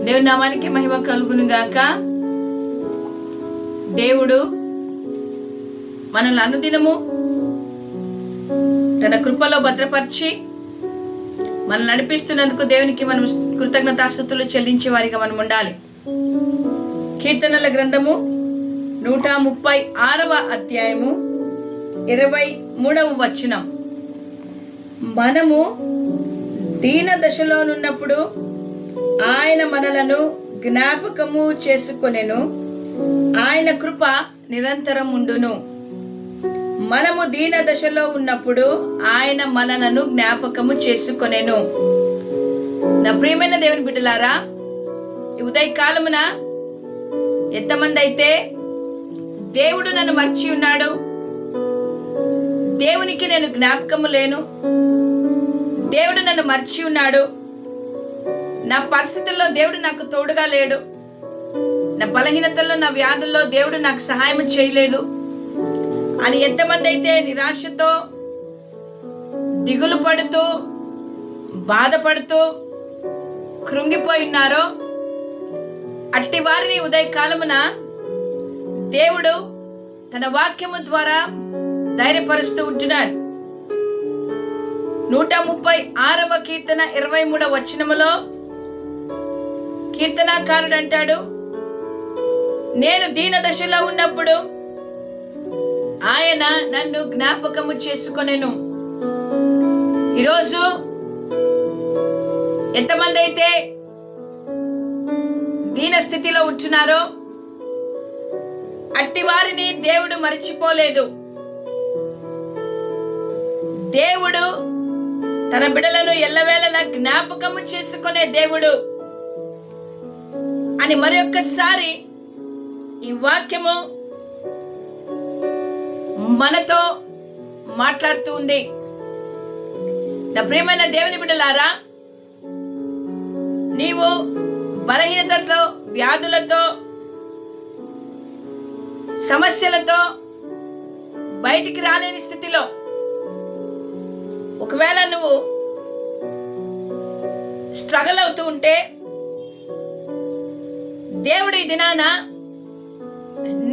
దేవుని నామానికి మహిమ కలుగును గాక. దేవుడు మనల్ని అనుదినము తన కృపలో భద్రపరిచి మనల్ని నడిపిస్తున్నందుకు దేవునికి మనం కృతజ్ఞతాస్తుతులు చెల్లించే వారిగా మనం ఉండాలి. కీర్తనల గ్రంథము 136వ అధ్యాయము 23వ వచనం. మనము దీన దశలోనున్నప్పుడు ఆయన మనలను జ్ఞాపకము చేసుకొనెను, ఆయన కృప నిరంతరం ఉండును. మనము దీన దశలో ఉన్నప్పుడు ఆయన మనలను జ్ఞాపకము చేసుకొనెను. నా ప్రియమైన దేవుని బిడ్డలారా, ఈ ఉదయకాలమున ఎంతమంది అయితే దేవుడు నన్ను మర్చి ఉన్నాడు, దేవునికి నేను జ్ఞాపకము లేను, దేవుడు నన్ను మర్చి ఉన్నాడు, నా పరిస్థితుల్లో దేవుడు నాకు తోడుగా లేడు, నా బలహీనతల్లో నా వ్యాధుల్లో దేవుడు నాకు సహాయం చేయలేదు అని ఎంతమంది అయితే నిరాశతో, దిగులు పడుతూ, బాధపడుతూ కృంగిపోయి ఉన్నారో, అట్టి వారిని ఉదయకాలమున దేవుడు తన వాక్యము ద్వారా ధైర్యపరుస్తూ ఉంటున్నాడు. 136వ కీర్తన 23వ వచనములో కీర్తనాకారుడు అంటాడు, నేను దీన దశలో ఉన్నప్పుడు ఆయన నన్ను జ్ఞాపకము చేసుకొనెను. ఈరోజు ఎంతమంది అయితే దీన స్థితిలో ఉంటున్నారో అట్టి వారిని దేవుడు మరచిపోలేదు. దేవుడు తన బిడ్డలను ఎల్లవేళలా జ్ఞాపకము చేసుకునే దేవుడు అని మరొక్కసారి ఈ వాక్యము మనతో మాట్లాడుతూ ఉంది. నా ప్రియమైన దేవుని బిడ్డలారా, నీవు బలహీనతలతో, వ్యాధులతో, సమస్యలతో బయటికి రాలేని స్థితిలో ఒకవేళ నువ్వు స్ట్రగల్ అవుతూ ఉంటే, దేవుడు ఈ దినాన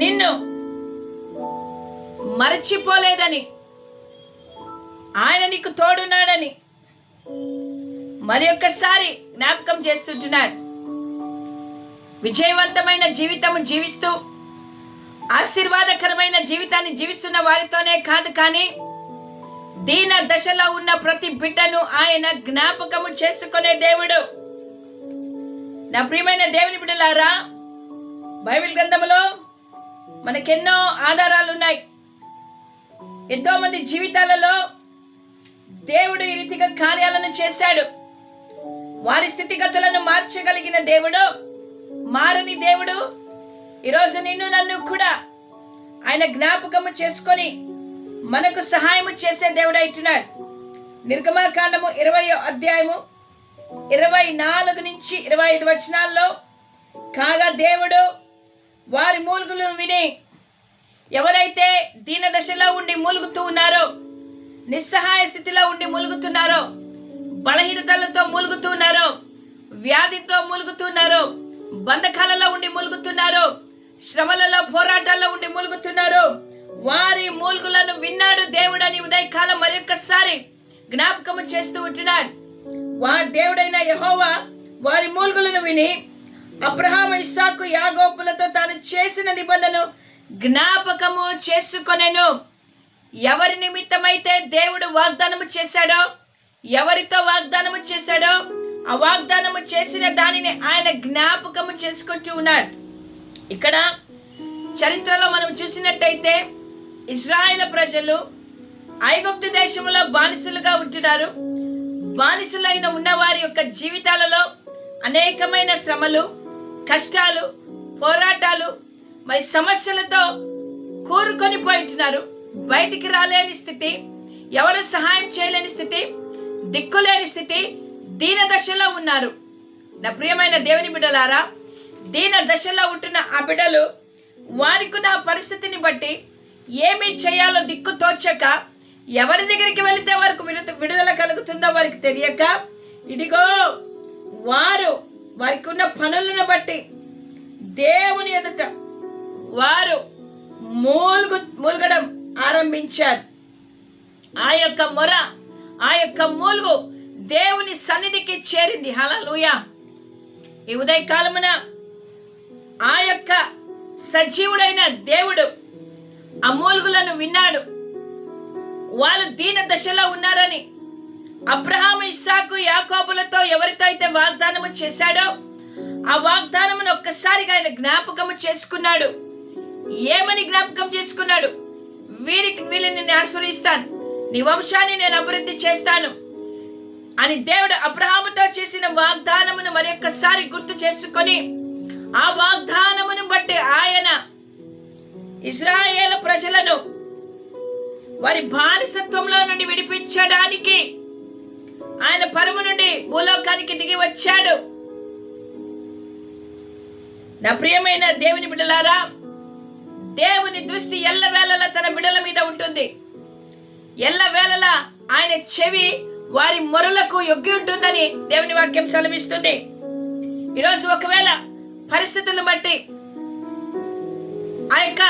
నిన్ను మరచిపోలేదని, ఆయన నీకు తోడున్నాడని మరి ఒక్కసారి జ్ఞాపకం చేస్తుంటున్నాడు. విజయవంతమైన జీవితం జీవిస్తూ, ఆశీర్వాదకరమైన జీవితాన్ని జీవిస్తున్న వారితోనే కాదు, కానీ దీన దశలో ఉన్న ప్రతి బిడ్డను ఆయన జ్ఞాపకము చేసుకునే దేవుడు. నా ప్రియమైన దేవుని బిడ్డలారా, బైబిల్ గ్రంథములో మనకెన్నో ఆధారాలు ఉన్నాయి. ఎంతో మంది జీవితాలలో దేవుడు ఈ రీతిగా కార్యాలను చేశాడు. వారి స్థితిగతులను మార్చగలిగిన దేవుడు, మారని దేవుడు ఈరోజు నిన్ను నన్ను కూడా ఆయన జ్ఞాపకము చేసుకొని మనకు సహాయము చేసే దేవుడు అయితున్నాడు. నిర్గమకాండము 20వ అధ్యాయము 24 నుంచి 25 వచనాల్లో, కాగా దేవుడు వారి మూలుగులను విని, ఎవరైతే దీన దశలో ఉండి మూలుగుతూ ఉన్నారో, నిస్సహాయ స్థితిలో ఉండి మూలుగుతున్నారో, బలహీనతలతో మూలుగుతున్నారో, వ్యాధితో మూలుగుతున్నారో, బంధకాలలో ఉండి మూలుగుతున్నారో, శ్రమలలో, పోరాటాల్లో ఉండి మూలుగుతున్నారో, వారి మూలుగులను విన్నాడు దేవుడని ఉదయకాలం మరొకసారి జ్ఞాపకము చేస్తూ ఉంటున్నాడు. దేవుడైన యెహోవా వారి మూలుగులను విని అబ్రహాము, ఇస్సాకు, యాకోబులతో తాను చేసిన నిబంధనను జ్ఞాపకము చేసుకొనెను. ఎవరి నిమిత్తమైతే దేవుడు వాగ్దానము చేశాడో, ఎవరితో వాగ్దానము చేశాడో, ఆ వాగ్దానము చేసిన దానిని ఆయన జ్ఞాపకము చేసుకుంటూ ఉన్నాడు. ఇక్కడ చరిత్రలో మనం చూసినట్టయితే ఇశ్రాయేలు ప్రజలు ఐగుప్తు దేశంలో బానిసలుగా ఉంటున్నారు. బానిసలైన ఉన్న వారి యొక్క జీవితాలలో అనేకమైన శ్రమలు, కష్టాలు, పోరాటాలు, మరి సమస్యలతో కూరుకొని పోయింటున్నారు. బయటికి రాలేని స్థితి, ఎవరు సహాయం చేయలేని స్థితి, దిక్కులేని స్థితి, దీన దశలో ఉన్నారు. నా ప్రియమైన దేవుని బిడ్డలారా, దీన దశలో ఉంటున్న ఆ బిడ్డలు వారికున్న పరిస్థితిని బట్టి ఏమి చేయాలో దిక్కు తోచక, ఎవరి దగ్గరికి వెళితే వారికి విడుదల కలుగుతుందో వారికి తెలియక, ఇదిగో వారికి ఉన్న పనులను బట్టి దేవుని ఎదుట వారు మూల్గడం ఆరంభించారు. ఆ యొక్క మొర, ఆ యొక్క మూలుగు దేవుని సన్నిధికి చేరింది. హల్లెలూయా. ఈ ఉదయకాలమున ఆ యొక్క సజీవుడైన దేవుడు ఆ మూలుగులను విన్నాడు. వాళ్ళు దీన దశలో ఉన్నారని అబ్రహాము, ఇస్సాకు, యాకోబులతో ఎవరితో అయితే వాగ్దానము చేశాడో ఆ వాగ్దానమును ఒక్కసారిగా ఆయన జ్ఞాపకము చేసుకున్నాడు. ఏమని జ్ఞాపకం చేసుకున్నాడు? వీళ్ళని నేను ఆశీర్వదిస్తాను, నీ వంశాన్ని నేను అభివృద్ధి చేస్తాను అని దేవుడు అబ్రహాముతో చేసిన వాగ్దానమును మరొక్కసారి గుర్తు చేసుకొని ఆ వాగ్దానమును బట్టి ఆయన ఇశ్రాయేలు ప్రజలను వారి బానిసత్వంలో నుండి విడిపించడానికి ఆయన పరము నుండి భూలోకానికి దిగి వచ్చాడు. నా ప్రియమైన దేవుని బిడ్డలారా, దేవుని దృష్టి ఎల్లవేళలా తన బిడ్డల మీద ఉంటుంది. ఎల్లవేళలా ఆయన చెవి వారి మొరలకు యొగ్గి ఉంటుందని దేవుని వాక్యం సెలవిస్తుంది. ఈరోజు ఒకవేళ పరిస్థితులను బట్టి ఆ యొక్క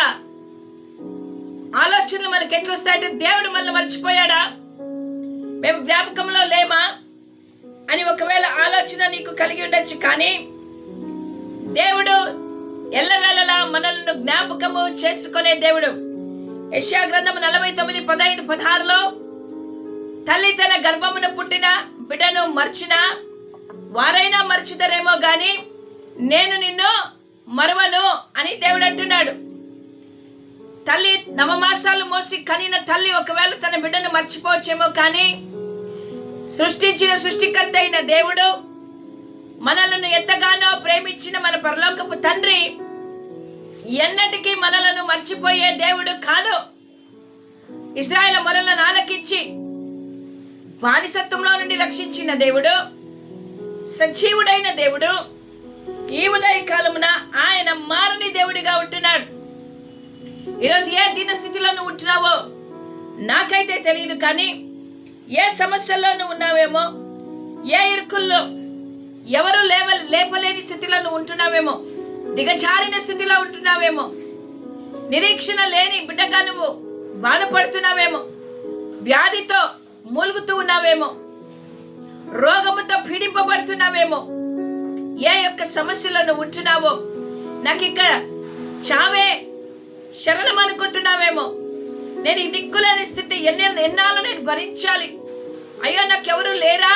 ఆలోచనలు మనకి ఎట్లా వస్తాయంటే, దేవుడు మనల్ని మర్చిపోయాడా, మేము జ్ఞాపకంలో లేమా అని ఒకవేళ ఆలోచన నీకు కలిగి ఉండొచ్చు. కానీ దేవుడు ఎల్లవేళలా మనల్ని జ్ఞాపకము చేసుకునే దేవుడు. యెషయా గ్రంథము 49:15-16 తల్లి తన గర్భమున పుట్టిన బిడ్డను మర్చినా వారైనా మర్చిదరేమో గాని నేను నిన్ను మరువను అని దేవుడు అంటున్నాడు. తల్లి నవమాసాలు మోసి కనిన తల్లి ఒకవేళ తన బిడ్డను మర్చిపోవచ్చేమో, కానీ సృష్టించిన సృష్టికర్త అయిన దేవుడు, మనలను ఎంతగానో ప్రేమించిన మన పరలోకపు తండ్రి ఎన్నటికీ మనలను మర్చిపోయే దేవుడు కాదు. ఇశ్రాయేలు మొరలను ఆలకించి బానిసత్వంలో నుండి రక్షించిన దేవుడు, సజీవుడైన దేవుడు, ఈ ఉదయ కాలమున ఆయన మారని దేవుడిగా ఉంటున్నాడు. ఈరోజు ఏ దీన స్థితిలో నువ్వు ఉంటున్నావో నాకైతే తెలియదు, కానీ ఏ సమస్యల్లో నువ్వు ఉన్నావేమో, ఏ ఇరుకుల్లో ఎవరు లేపలేని స్థితిలో నువ్వు ఉంటున్నావేమో, దిగజారిన స్థితిలో ఉంటున్నావేమో, నిరీక్షణ లేని బిడ్డగా నువ్వు బాధపడుతున్నావేమో, వ్యాధితో మూలుగుతూ ఉన్నావేమో, రోగముతో పీడింపబడుతున్నావేమో, ఏ యొక్క సమస్యలో నువ్వు ఉంటున్నావో, నాకు ఇక్కడ చావే శరణం అనుకుంటున్నావేమో, నేను ఈ దిక్కులేని స్థితి ఎన్నాళ్ళు నేను భరించాలి, అయ్యో నాకెవరు లేరా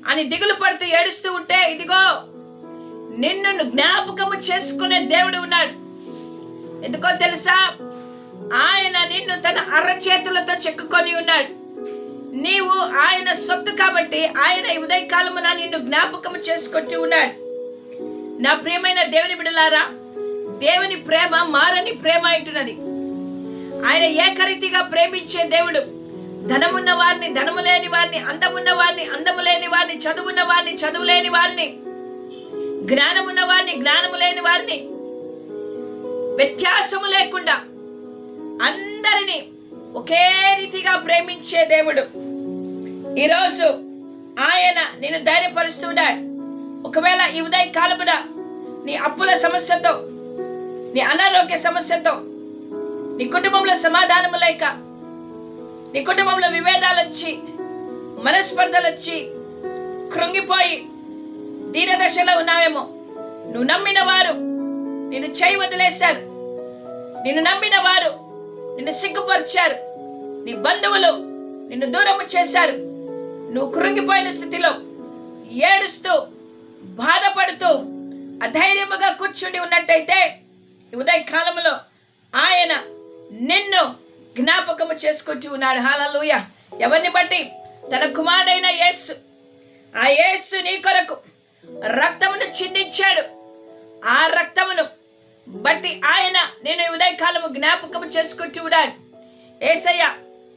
అని దిగులు పడుతూ ఏడుస్తూ ఉంటే, ఇదిగో నిన్ను జ్ఞాపకము చేసుకునే దేవుడు ఉన్నాడు. ఎందుకో తెలుసా? ఆయన నిన్ను తన అరచేతులతో చెక్కుకొని ఉన్నాడు. నీవు ఆయన సొత్తు కాబట్టి ఆయన ఉదయకాలమున నిన్ను జ్ఞాపకము చేసుకొచ్చి ఉన్నాడు. నా ప్రియమైన దేవుని బిడ్డలారా, దేవుని ప్రేమ మారని ప్రేమ అంటున్నది. ఆయన ఏకరీతిగా ప్రేమించే దేవుడు. ధనమున్న వారిని, ధనము లేని వారిని, అందమున్న వారిని, అందము లేని వారిని, చదువున్న వారిని, చదువు లేని వారిని, జ్ఞానమున్న వారిని, జ్ఞానము లేని వారిని, వ్యత్యాసము లేకుండా అందరినీ ఒకే రీతిగా ప్రేమించే దేవుడు. ఈరోజు ఆయన నిన్ను ధైర్యపరుస్తున్నాడు. ఒకవేళ ఈ ఉదయ కాలమున నీ అప్పుల సమస్యతో, నీ అనారోగ్య సమస్యతో, నీ కుటుంబంలో సమాధానము లేక, నీ కుటుంబంలో విభేదాలు వచ్చి, మనస్పర్ధలు వచ్చి, కృంగిపోయి దీన దశలో ఉన్నావేమో, నువ్వు నమ్మిన వారు నిన్ను చేయి వదిలేశారు, నిన్ను నమ్మిన వారు నిన్ను సిగ్గుపరిచారు, నీ బంధువులు నిన్ను దూరము చేశారు, నువ్వు కృంగిపోయిన స్థితిలో ఏడుస్తూ బాధపడుతూ అధైర్యముగా కూర్చుండి ఉన్నట్టయితే ఈ ఉదయ కాలంలో ఆయన నిన్ను జ్ఞాపకము చేసుకుంటూ ఉన్నాడు. హల్లెలూయా. ఎవరిని బట్టి? తన కుమారుడైన యేసు. ఆ యేసు నీ కొరకు రక్తమును చిందించాడు. ఆ రక్తమును బట్టి ఆయన నేను ఉదయకాలము జ్ఞాపకము చేసుకుంటూ ఉన్నాడు. యేసయ్య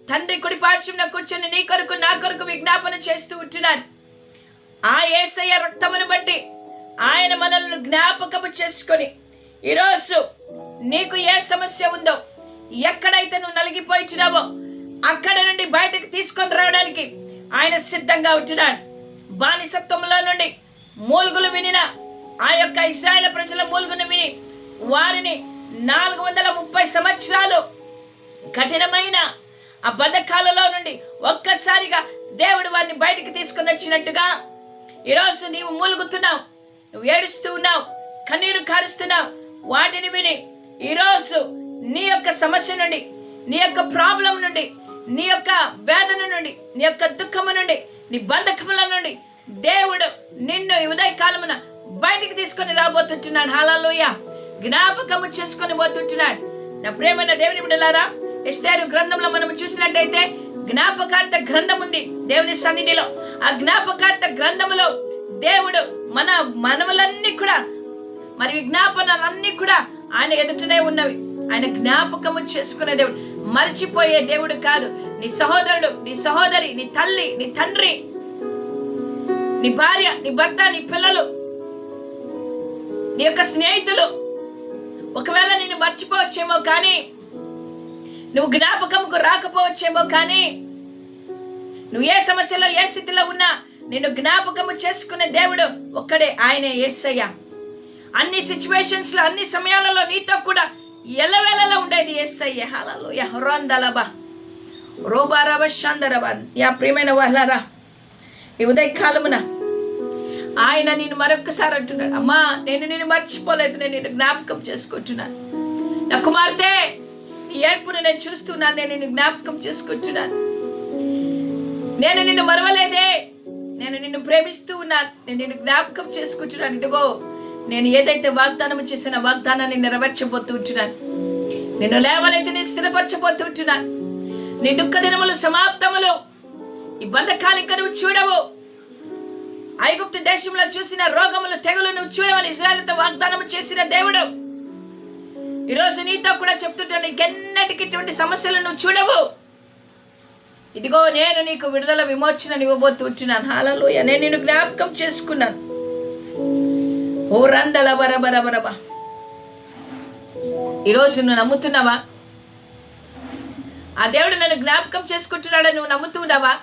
తండ్రి కుడి పార్శ్వమున కూర్చొని నీ కొరకు నా కొరకు విజ్ఞాపన చేస్తూ ఉంటున్నాడు. ఆ యేసయ్య రక్తమును బట్టి ఆయన మనల్ని జ్ఞాపకము చేసుకొని ఈరోజు నీకు ఏ సమస్య ఉందో, ఎక్కడైతే నువ్వు నలిగిపోయినావో అక్కడ నుండి బయటకు తీసుకొని రావడానికి ఆయన సిద్ధంగా ఉంటున్నాడు. బానిసత్వంలో నుండి మూలుగులు వినిన ఆ యొక్క ఇశ్రాయేలు ప్రజల మూలుగును విని వారిని 430 సంవత్సరాలు కఠినమైన ఆ బద్ధకాలలో నుండి ఒక్కసారిగా దేవుడు వారిని బయటికి తీసుకొని వచ్చినట్టుగా ఈరోజు నీవు మూలుగుతున్నావు, నువ్వు ఏడుస్తూ ఉన్నావు, కన్నీరు కారుస్తున్నావు. వాటిని విని ఈరోజు నీ యొక్క సమస్య నుండి, నీ యొక్క ప్రాబ్లం నుండి, నీ యొక్క వేదన నుండి, నీ యొక్క దుఃఖము నుండి, నీ బంధకముల నుండి దేవుడు నిన్ను ఈ ఉదయ కాలమున బయటికి తీసుకొని రాబోతుంటున్నాడు. హల్లెలూయా. జ్ఞాపకము చేసుకొని పోతుంటున్నాడు. నా ప్రియమైన దేవుని బిడ్డలారా, ఎస్తేరు గ్రంథంలో మనం చూసినట్టయితే జ్ఞాపకార్థ గ్రంథం ఉంది దేవుని సన్నిధిలో. ఆ జ్ఞాపకార్థ గ్రంథములో దేవుడు మన మనవులన్నీ కూడా మరి విజ్ఞాపనలన్నీ కూడా ఆయన ఎదుటనే ఉన్నవి. ఆయన జ్ఞాపకము చేసుకునే దేవుడు, మర్చిపోయే దేవుడు కాదు. నీ సహోదరుడు, నీ సహోదరి, నీ తల్లి, నీ తండ్రి, నీ భార్య, నీ భర్త, నీ పిల్లలు, నీ యొక్క స్నేహితులు ఒకవేళ నిన్ను మర్చిపోవచ్చేమో, కానీ నువ్వు జ్ఞాపకముకు రాకపోవచ్చేమో, కానీ నువ్వు ఏ సమస్యలో ఏ స్థితిలో ఉన్నా నిన్ను జ్ఞాపకము చేసుకునే దేవుడు ఒక్కడే, ఆయనే యేసయ్య. అన్ని సిచ్యువేషన్స్ లో, అన్ని సమయాలలో నీతో కూడా ఎల్లవేళలా ఉండేది యేసయ్య. హల్లెలూయా. రోందలబా రోబారబ షందరబా. యా ప్రియమైన వాళ్ళారా, ఈ ఉదయ కాలమున ఆయన నిన్ను మరొక్కసారి అంటున్నాడు, అమ్మా నేను నిన్ను మర్చిపోలేదు, నేను నిన్ను జ్ఞాపకం చేసుకుంటున్నాను. నా కుమార్తె, నీ ఏడ్పును నేను చూస్తున్నాను, నేను నిన్ను జ్ఞాపకం చేసుకుంటున్నాను. నేను నిన్ను మరవలేదే, నేను నిన్ను ప్రేమిస్తూ ఉన్నాను, నేను నిన్ను జ్ఞాపకం చేసుకుంటున్నాను. ఇదిగో నేను ఏదైతే వాగ్దానం చేసిన వాగ్దానాన్ని నెరవేర్చబోతుంటున్నాను. నిన్ను లేవనైతే నేను స్థిరపరచబోతుంటున్నాను. నీ దుఃఖ దినములు సమాప్తములు. ఈ బంధకాలు ఇంకా నువ్వు చూడవు. ఐగుప్తు దేశంలో చూసిన రోగములు, తెగులు నువ్వు చూడవని ఇశ్రాయేలుతో వాగ్దానం చేసిన దేవుడు ఈరోజు నీతో కూడా చెప్తుంటాను, నీకెన్నటికి ఇటువంటి సమస్యలు నువ్వు చూడవు. ఇదిగో నేను నీకు విడుదల విమోచన ఇవ్వబోతుంటున్నాను. హల్లెలూయా. నేను నిన్ను జ్ఞాపకం చేసుకున్నాను. ఓ రందల బరబరబరబా. ఈరోజు నువ్వు నమ్ముతున్నావా? ఆ దేవుడు నన్ను జ్ఞాపకం చేసుకుంటున్నాడని నువ్వు నమ్ముతున్నావా?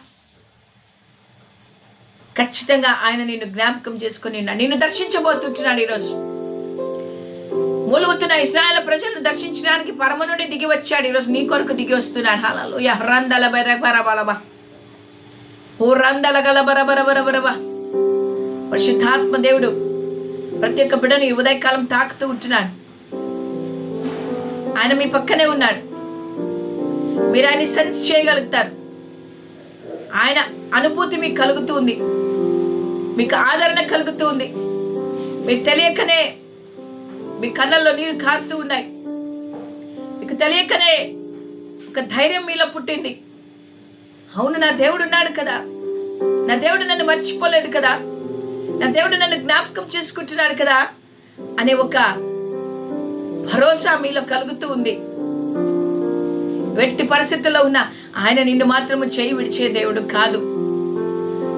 ఖచ్చితంగా ఆయన నిన్ను జ్ఞాపకం చేసుకుని నిన్ను దర్శించబోతుంటున్నాడు. ఈరోజు మూలుగుతున్న ఇశ్రాయేలు ప్రజలను దర్శించడానికి పరమ నుండి దిగి వచ్చాడు. ఈరోజు నీ కొరకు దిగి వస్తున్నాడు. హల్లెలూయా. రందల బరబరబరబా. ఓ రందల గల బరబరబరబరబా. పరిశుద్ధాత్మ దేవుడు ప్రతి ఒక్క బిడ్డను ఈ ఉదయకాలం తాకుతూ ఉంటున్నాడు. ఆయన మీ పక్కనే ఉన్నాడు. మీరు ఆయన సెన్స్ చేయగలుగుతారు. ఆయన అనుభూతి మీకు కలుగుతూ ఉంది, మీకు ఆదరణ కలుగుతూ ఉంది. మీకు తెలియకనే మీ కళ్ళల్లో నీరు కారుతూ ఉన్నాయి. మీకు తెలియకనే ఒక ధైర్యం మీలో పుట్టింది. అవును, నా దేవుడు ఉన్నాడు కదా, నా దేవుడు నన్ను మర్చిపోలేదు కదా, నా దేవుడు నన్ను జ్ఞాపకం చేసుకుంటున్నాడు కదా అనే ఒక భరోసా మీలో కలుగుతూ ఉంది. వెట్టి పరిస్థితుల్లో ఉన్న ఆయన నిన్ను మాత్రము చేయి విడిచే దేవుడు కాదు.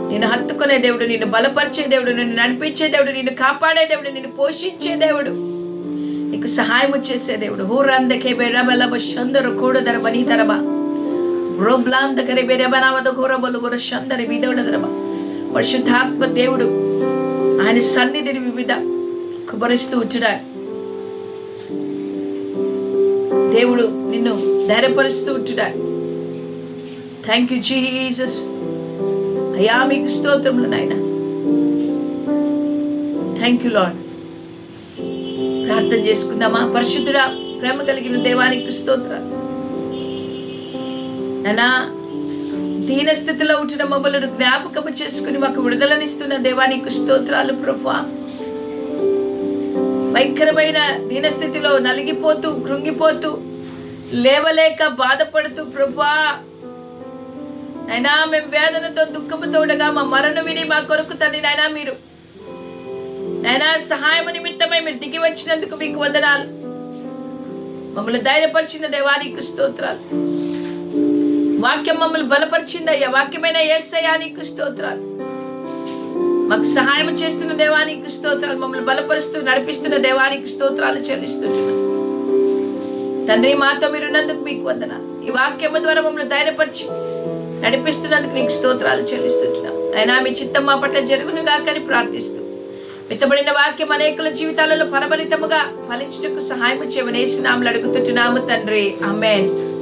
నిన్ను హత్తుకునే దేవుడు, నిన్ను బలపరిచే దేవుడు, నిన్ను నడిపించే దేవుడు, నిన్ను కాపాడే దేవుడు, నిన్ను పోషించే దేవుడు, నీకు సహాయము చేసే దేవుడు. హూరందకే బెరబలబ షందరు కూడదర బనీతరబ రోబ్లాందకరే బెరబనావద కూరబలు గుర షందరి విదోడదరబ. పరిశుద్ధాత్మ దేవుడు ఆయన సన్నిధిని వివిధ కుబరిస్తూ ఉంటున్నాడు. దేవుడు నిన్ను ధైర్యపరుస్తూ ఉంటున్నాడు. Thank you Jesus. అయ్యా మీకు స్తోత్రములు నాయన. Thank you lord. ప్రార్థన చేసుకుందామా? పరిశుద్ధుడా, ప్రేమ కలిగిన దేవానికి స్తోత్రాలు. నానా దీన స్థితిలో ఉంటున్న మమ్మల్ని జ్ఞాపకము చేసుకుని మాకు విడుదలనిస్తున్న దేవానికి స్తోత్రాలు ప్రభువా. భయంకరమైన దీనస్థితిలో నలిగిపోతూ, కృంగిపోతూ, లేవలేక బాధపడుతూ ప్రభువా నైనా మేము వేదనతో దుఃఖముతో ఉండగా మా మరణ విని మా కొరకు తండ్రి నైనా మీరు నైనా సహాయం నిమిత్తమై మీరు దిగి వచ్చినందుకు మీకు వందనాలు. మమ్మల్ని ధైర్యపరిచిన దేవానికి స్తోత్రాలు. వాక్యం మమ్మల్ని బలపరిచిందయ్యా. వాక్యమైన యేసయ్యా నీకు స్తోత్రాలు. మాకు సహాయం చేస్తున్న దేవానికి స్తోత్రాలు. మమ్మల్ని బలపరుస్తూ నడిపిస్తున్న దేవానికి స్తోత్రాలు చెల్లిస్తున్నాం తండ్రి. మాతో మీరున్నందుకు మీకు వందనాలు. ఈ వాక్యము ద్వారా మమ్మల్ని ధైర్యపరిచి నడిపిస్తున్నందుకు నీకు స్తోత్రాలు చెల్లిస్తున్నాం. అయినా మీ చిత్తం మా పట్ల జరుగును గాకని ప్రార్థిస్తూ విత్తబడిన వాక్యం అనేకుల జీవితాలలో ఫలభరితముగా ఫలించుటకు సహాయం చేయమని యేసు నామములో అడుగుతున్నాము తండ్రి. ఆమేన్.